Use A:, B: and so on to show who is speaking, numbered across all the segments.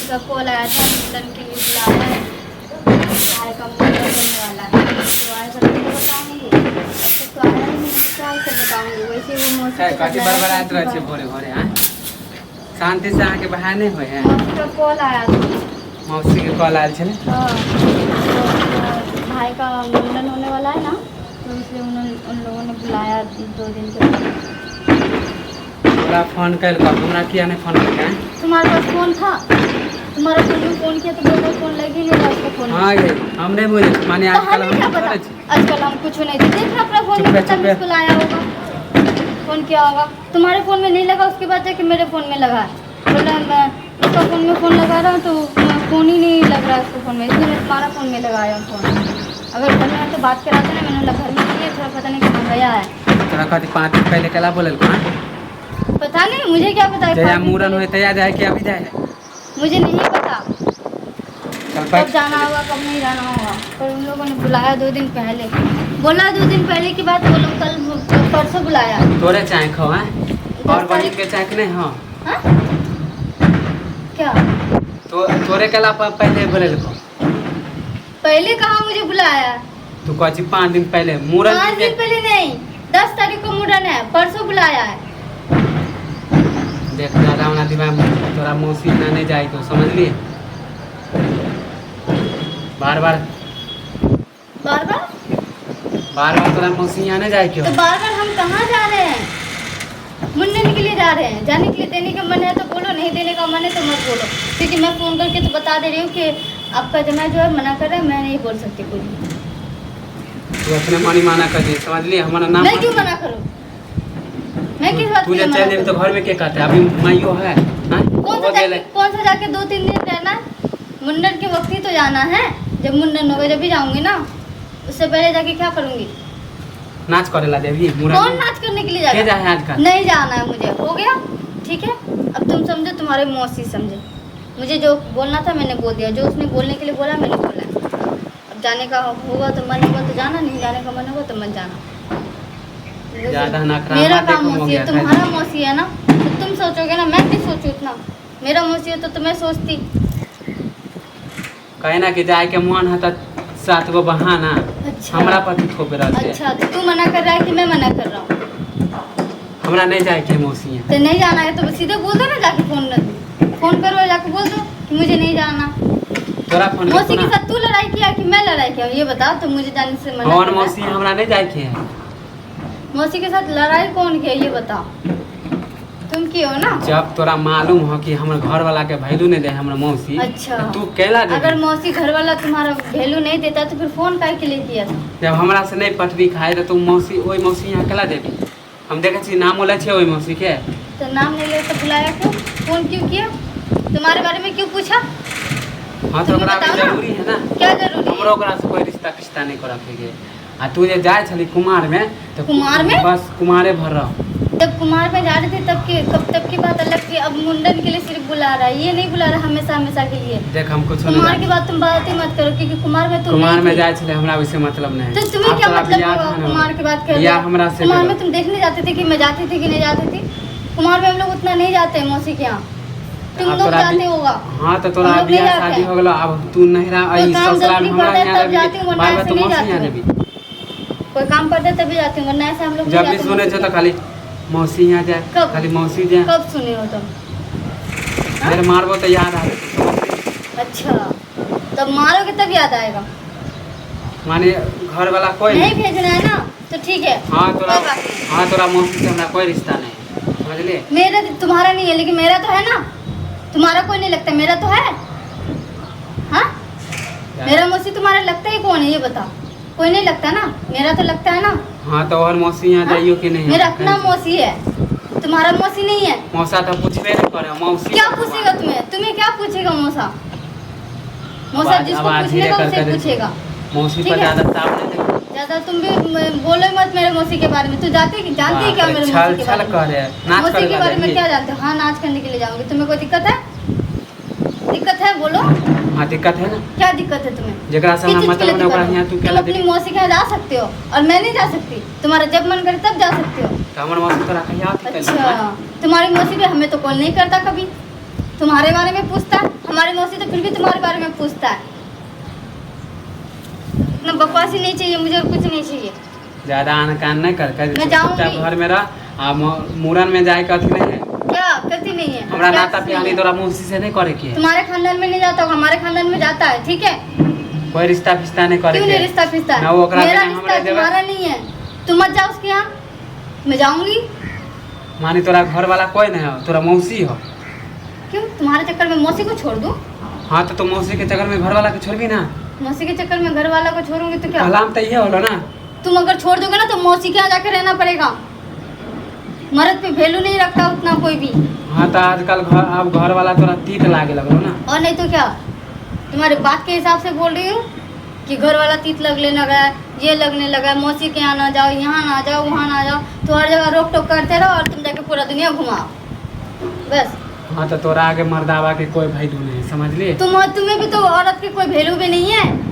A: मौसी का कॉल आया था, मुंडन के लिए बुलाया है, भाई का मुंडन करने वाला है, तो आए सब तो बताएंगे, तो आया ही नहीं, क्या ही सब बताऊंगी। वैसे वो मौसी के
B: कथी बड़बड़ात रहे छे भोरे भोरे हैं? शांति से आके बाहर नहीं होए हैं?
A: मौसी का कॉल आया था।
B: मौसी के कॉल आयल छले?
A: हाँ, तो भाई का मुंडन होने वाला है ना, तो इसलिए उन लोगों ने बुलाया 2 दिन के बाद।
B: तोरा फोन कर हमरा किया नहीं फोन करके?
A: तुम्हारे पास फोन था? तुम्हारा फोन में फोन किया तो बोलो फोन लगी नहीं था उसका फोन।
B: हाँ ये हम नहीं बोले माने आजकल हम
A: क्या पता, आजकल हम कुछ नहीं देख अपना फोन में कितना मिस आया होगा, फोन किया होगा। तुम्हारे फोन में नहीं लगा, उसके बाद जाके मेरे फोन में लगा है। बोला मैं उसका फोन में फोन लगा रहा हूँ तो फोन ही नहीं लग रहा है उसको फोन में, इसलिए मैं तुम्हारा फोन में लगाया फोन। अगर घर में तो बात कराते ना, मैंने घर में किए थोड़ा पता नहीं कहाँ गया है।
B: तोरा कथी 5 दिन पहले कला बोलल को?
A: पता नहीं, मुझे क्या पता है।
B: जया मूरन हुए तैयार जाए कि अभी जाए?
A: मुझे नहीं पता कब जाना होगा कब नहीं जाना होगा, पर उन लोगों ने बुलाया 2 दिन पहले। बोला 2 दिन पहले की बात, वो लोग कल परसों बुलाया।
B: तोरे चाय खो हैं और बहिन के चाय के नहीं? हाँ
A: क्या
B: तो तोरे कला पहले बोले को?
A: पहले कहाँ मुझे बुलाया?
B: तू कथी 5 दिन पहले मूरन?
A: 5 दिन पहले नहीं, 10 तारीख को मुंडन है, परसों बुलाया है।
B: देख दादा वाला दिमाग तोरा मौसी ना नहीं जाए तो समझ लिए? बार बार तोरा मौसी यहाँ नहीं जाए क्यों?
A: तो बार हम कहाँ जा रहे हैं? मुंडन के लिए जा रहे हैं, जाने के लिए। देने का मन है तो बोलो, नहीं देने का मन है तो मत बोलो, क्योंकि मैं फोन करके तो बता दे रही हूँ कि आपका जमाई जो है मना कर रहा है, मैं नहीं बोल सकती कुछ।
B: तू अपने मानी माना कर दिए, समझ लिए? हमारा नाम
A: मैं क्यों मना करूँ? मैं किस बात
B: तू जब चल तो घर में क्या कहते हैं? अभी माइयो है?
A: कौन सा जाके 2-3 दिन रहना है? मुंडन के वक्त ही तो जाना है, जब मुंडन होगा जब भी जाऊंगी ना, उससे पहले जाके क्या करूंगी?
B: नाच करे ला देवी?
A: कौन नाच करने के लिए जा रहा है?
B: आजकल
A: नहीं जाना है मुझे, हो गया ठीक है। अब तुम समझो, तुम्हारे मौसी समझे। मुझे जो बोलना था मैंने बोल दिया, जो उसने बोलने के लिए बोला मैंने बोला। अब जाने का होगा तो मन होगा तो जाना, नहीं जाने का मन होगा तो मत जाना। मेरा काम मौसी है, तुम्हारा मौसी है ना, तो तुम सोचोगे ना, मैं नहीं सोचू इतना। मेरा मौसी है तो मैं सोचती।
B: कहे ना कि जाए के मन है तो 7 गो बहाना।
A: अच्छा,
B: हमरा पर तू थोपे रह दे।
A: अच्छा तो तू मना कर रहा है कि मैं मना कर रहा हूँ?
B: हमरा नहीं जाए के मौसी है
A: तो नहीं जाना है तो सीधे बोल दो ना, जाके फोन करो, जाके बोल दो कि मुझे नहीं जाना।
B: तोरा फोन
A: मौसी के साथ तू लड़ाई किया कि मैं लड़ाई किया, ये बता। तो मुझे जाने से मना
B: और मौसी हमरा नहीं जाए के है।
A: मौसी के साथ लड़ाई कौन किया ये बताओ? तुम किए हो ना?
B: जब तोरा मालूम हो कि हमर घर वाला के वैल्यू नहीं दे हमरा मौसी,
A: अच्छा
B: तू केला दे?
A: अगर मौसी घर वाला तुम्हारा वैल्यू नहीं देता तो फिर फोन काहे के लिए किया था?
B: जब हमरा से नहीं पटरी खाए तो तू मौसी ओई मौसी यहाँ केला देबी? हम देखे छी नाम बोले छे ओई मौसी के,
A: तो नाम नहीं ले तो बुलाया क्यों? फोन क्यों किया? तुम्हारे बारे में क्यों पूछा?
B: हाँ तो ओकरा जरूरी है ना।
A: क्या जरूरी?
B: हमरो ओकरा से कोई रिश्ता नहीं करा के। आ तू जे जाए छली कुमार में तो
A: कुमार में
B: बस कुमारे भर रह।
A: जब कुमार में जा रहे थे तब की बात अलग थी। अब मुंडन के लिए सिर्फ बुला रहा है, ये नहीं बुला रहा हमेशा के लिए।
B: देख हम कुछ
A: कुमार की बात तुम बात ही मत करो, क्योंकि कुमार में तुम
B: कुमार में जाए छले हमरा वैसे मतलब नहीं।
A: तो तुम्हें क्या मतलब होगा कुमार की बात कर?
B: या हमरा से
A: कुमार में तुम देखने जाते थे कि मैं जाती थी कि नहीं जाती थी? कुमार में हम लोग उतना नहीं जाते हैं मौसी के यहाँ, तुम लोग जाते होगा।
B: हाँ तो तोरा बियाह शादी हो गेलो, अब तू नहिरा आई ससुराल में हमरा यहाँ रहबी, बार बार तो मौसी यहाँ रहबी।
A: कोई काम पड़ता तभी जाती हूँ, वरना ऐसे हम लोग
B: जब भी सुने छे तो खाली मौसी यहाँ जाए, खाली मौसी जाए।
A: कब सुने हो तुम?
B: मेरे मारबो तो याद आ।
A: अच्छा तब मारोगे तब याद आएगा।
B: माने घर वाला कोई
A: नहीं भेजना है ना तो ठीक है।
B: हाँ तोरा मौसी से हमरा कोई रिश्ता नहीं, समझ लिए?
A: मेरा तुम्हारा नहीं है, लेकिन मेरा तो है ना। तुम्हारा कोई नहीं लगता, मेरा तो है। हाँ मेरा मौसी तुम्हारा लगता है कौन है ये बताओ? कोई नहीं लगता ना, मेरा तो लगता है ना।
B: हाँ तो और मौसी यहाँ जाइयो कि नहीं?
A: मेरा अपना मौसी है, तुम्हारा मौसी नहीं है।
B: मौसा तो पूछबे नहीं करे। मौसी
A: क्या पूछेगा तुम्हें क्या पूछेगा मौसा? मौसा जिसको पूछने का उसे पूछेगा।
B: मौसी पर ज्यादा ताव नहीं दे।
A: ज्यादा तुम भी बोलो मत मेरे मौसी के बारे में। तू जानती है क्या मेरे मौसी के बारे में? मौसी के बारे में क्या जानते हो? हाँ नाच करने के लिए जाऊंगी। तुम्हें कोई दिक्कत है? दिक्कत है बोलो।
B: हाँ दिक्कत है ना।
A: क्या दिक्कत है तुम्हें?
B: जगरा से मतलब ना ओकरा यहाँ तू
A: तुम अपनी मौसी के यहाँ जा सकते हो और मैं नहीं जा सकती। तुम्हारा जब मन करे तब जा सकते हो।
B: तो हमारे मौसी तोरा कहिया थी?
A: अच्छा तुम्हारी मौसी भी हमें तो कॉल नहीं करता कभी, तुम्हारे बारे में पूछता। हमारी तो फिर भी तुम्हारे बारे में पूछता है। इतना बकवास ही नहीं चाहिए मुझे, और कुछ नहीं चाहिए।
B: ज्यादा आनाकान नहीं कर
A: मैं जाऊंगी।
B: घर में रह आ मूरन में जाए कथी नहीं है
A: क्या करती नहीं है?
B: हमरा
A: क्या
B: नाता
A: करती
B: प्यानी
A: नहीं है?
B: तोरा मौसी से नहीं करे के है।
A: तुम्हारे खानदान में नहीं जाता होगा, हमारे खानदान में जाता है, ठीक है?
B: कोई रिश्ता फिश्ता नहीं करे
A: क्यों
B: के
A: नहीं
B: है।
A: रिश्ता फिश्ता?
B: ना वो ओकरा
A: मेरा
B: बिना
A: रिश्ता
B: हमरे देवे।
A: तुम्हारा नहीं है। तुम मत जाओ उसके यहाँ, मैं जाऊंगी।
B: मानी तोरा घर वाला कोई नहीं हो, तोरा मौसी हो।
A: क्यों तुम्हारे चक्कर में मौसी को छोड़ दूं?
B: हाँ तो मौसी के चक्कर में घर वाला के छोड़बी ना।
A: मौसी के चक्कर में घर वाला को छोड़ूंगी तो क्या?
B: कलाम तो ये होलो ना।
A: तुम अगर छोड़ दोगे ना तो मौसी के यहाँ जाकर रहना पड़ेगा। मर्द पे वैल्यू नहीं रखता उतना कोई भी।
B: हाँ तो आजकल अब घर वाला तोरा तीत लागे लगलो ना।
A: और नहीं तो क्या, तुम्हारे बात के हिसाब से बोल रही हूँ कि घर वाला तीत लगने लगा है, ये लगने लगा है, मौसी के यहाँ ना जाओ, यहाँ ना जाओ, वहाँ ना जाओ, तो हर जगह रोक टोक करते रहो और तुम जाके पूरा दुनिया घुमाओ बस।
B: हाँ तो तोरा आगे मर्दावा के कोई वैल्यू नहीं, समझ लिए?
A: तुम्हें भी तो औरत की कोई वैल्यू भी नहीं है।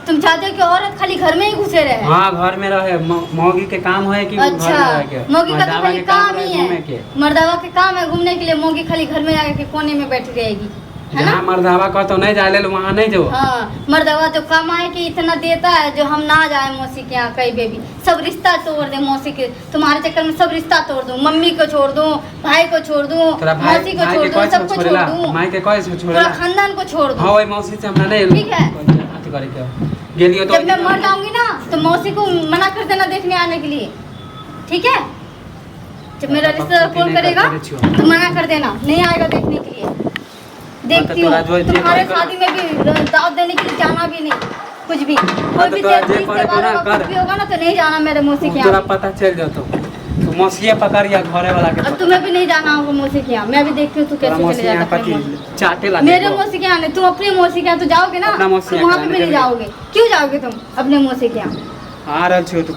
A: तुम चाहते हो कि औरत खाली घर में ही घुसे रहे।
B: हाँ घर में रहे, मौगी के काम है कि घर में
A: अच्छा,
B: रह के?
A: मौगी का तो
B: मर्दावा
A: खाली
B: के
A: काम
B: रहे
A: ही
B: घूमे
A: है,
B: के।
A: मर्दावा के काम है घूमने के लिए। मौगी खाली घर में आके कोने में बैठी रहेगी, है ना?
B: जहाँ मर्दावा का तो नहीं जाए ले वहाँ नहीं जाओ।
A: हाँ, मर्दावा तो कमाए कि इतना देता है जो हम ना जाए मौसी के यहाँ कहीं बेबी। सब रिश्ता तोड़ दे मौसी के, तुम्हारे चक्कर में सब रिश्ता तोड़ दूं। मम्मी को छोड़ दूं, भाई को छोड़ दूं, मौसी को छोड़ दूं, सबको छोड़ दूं,
B: माई के कोई से
A: पूरा
B: छोड़ेला।
A: खानदान को छोड़ दूं।
B: हाँ वही मौसी से हमरा नहीं
A: ठीक है।
B: अथी करे के गेलियो तो
A: जब मैं मर जाऊंगी ना तो मौसी को मना कर देना देखने आने के लिए, ठीक है? जब मेरा रिश्तेदार फोन करेगा तो मना कर देना, नहीं आएगा देखने के लिए। देखती हूँ तुम्हारे शादी में भी दावत देने के लिए जाना भी नहीं, कुछ भी। कोई भी कुछ भी होगा ना तो नहीं जाना मेरे मौसी के
B: तोरा
A: यहाँ।
B: पता चल जाओ तो मौसिया पकड़ या घरे वाला के
A: अब तुम्हें भी नहीं जाना होगा मौसी के यहाँ। मैं भी देखती हूँ तू कैसे चले जाता है अपने मौसी।
B: चाटे ला
A: मेरे मौसी के यहाँ नहीं, तुम अपनी मौसी के यहाँ तो जाओगे ना,
B: अपना मौसी
A: तुम
B: के
A: वहाँ
B: यहाँ
A: पे भी नहीं
B: जाने
A: जाओगे। क्यों जाओगे तुम अपने मौसी के यहाँ?
B: आ रहा छो तो